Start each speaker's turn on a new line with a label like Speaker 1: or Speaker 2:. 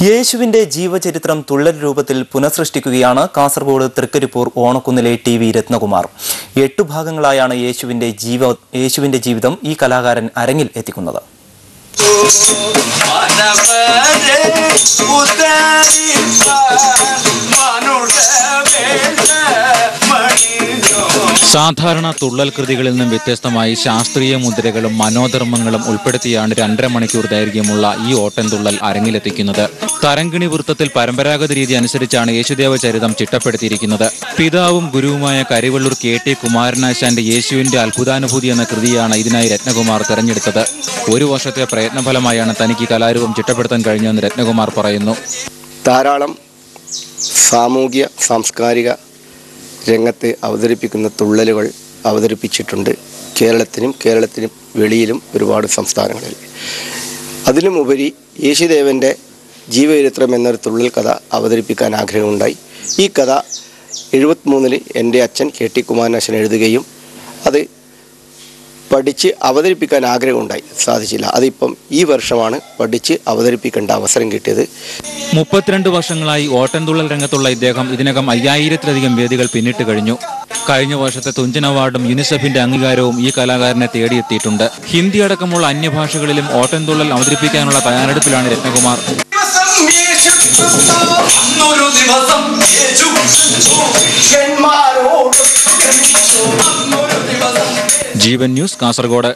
Speaker 1: യേശുവിന്റെ ജീവചരിത്രം തുള്ളൽ രൂപത്തിൽ പുനഃസൃഷ്ടിക്കുകയാണ് കാസർഗോഡ് തൃക്കരിപ്പൂർ ഓണക്കുന്നിലെ ടി.വി. രത്നകുമാർ. 8 ഭാഗങ്ങളായാണ് യേശുവിന്റെ ജീവിതം ഈ കലാകാരൻ അരങ്ങിൽ എത്തിക്കുന്നത്.
Speaker 2: സാധാരണ തുള്ളൽ കൃതികളിൽ നിന്നും വ്യത്യസ്തമായി ശാസ്ത്രീയ മുദ്രകളും മനോധർമ്മങ്ങളും ഉൾപ്പെടുത്തിയാണ് 2.5 മണിക്കൂർ ദൈർഘ്യമുള്ള ഈ ഓട്ടൻതുള്ളൽ അരങ്ങിലെത്തിക്കുന്നത്. തരങ്കിണി വൃത്തത്തിൽ പരമ്പരാഗത രീതി അനുസരിച്ചാണ് യേശുദേവ ചരിതം ചിട്ടപ്പെടുത്തിയിരിക്കുന്നത്. പിതാവും ഗുരുവുമായ കരിവള്ളൂർ കെ.ടി. കുമാരനാശാന്റെ യേശുവിന്റെ അത്ഭുതാനുഭൂതി എന്ന കൃതിയാണ് ഇതിനായി രത്നകുമാർ തെരഞ്ഞെടുത്തത്. 1 വർഷത്തെ പ്രയത്നഫലമായാണ് തനിക്ക് കലാരൂപം ചിട്ടപ്പെടുത്താൻ കഴിഞ്ഞതെന്ന് രത്നകുമാർ പറയുന്നു.
Speaker 3: ധാരാളം സാമൂഹ്യ സാംസ്കാരിക രംഗത്ത് അവതരിപ്പിക്കുന്ന തുള്ളലുകൾ അവതരിപ്പിച്ചിട്ടുണ്ട്. കേരളത്തിനും വെളിയിലും ഒരുപാട് സംസ്ഥാനങ്ങളിൽ. അതിലുമുപരി യേശുദേവൻ്റെ ജീവചരിത്രം എന്നൊരു തുള്ളൽ കഥ അവതരിപ്പിക്കാൻ ആഗ്രഹമുണ്ടായി. ഈ കഥ 73-ൽ എൻ്റെ അച്ഛൻ കെ.ടി. കുമാരനാശൻ എഴുതുകയും അത് പഠിച്ച് അവതരിപ്പിക്കാൻ ആഗ്രഹമുണ്ടായി. സാധിച്ചില്ല. അതിപ്പം ഈ വർഷമാണ് പഠിച്ച് അവതരിപ്പിക്കേണ്ട അവസരം കിട്ടിയത്.
Speaker 2: 32 വർഷങ്ങളായി ഓട്ടൻതുള്ളൽ രംഗത്തുള്ള ഇദ്ദേഹം ഇതിനകം 5000-ലധികം വേദികൾ പിന്നിട്ട് കഴിഞ്ഞു. കഴിഞ്ഞ വർഷത്തെ തുഞ്ചൻ അവാർഡും യുനിസെഫിന്റെ അംഗീകാരവും ഈ കലാകാരനെ തേടിയെത്തിയിട്ടുണ്ട്. ഹിന്ദി അടക്കമുള്ള അന്യഭാഷകളിലും ഓട്ടൻതുള്ളൽ അവതരിപ്പിക്കാനുള്ള തയ്യാറെടുപ്പിലാണ് രത്നകുമാർ. ജീവൻ ന്യൂസ്, കാസർഗോഡ്.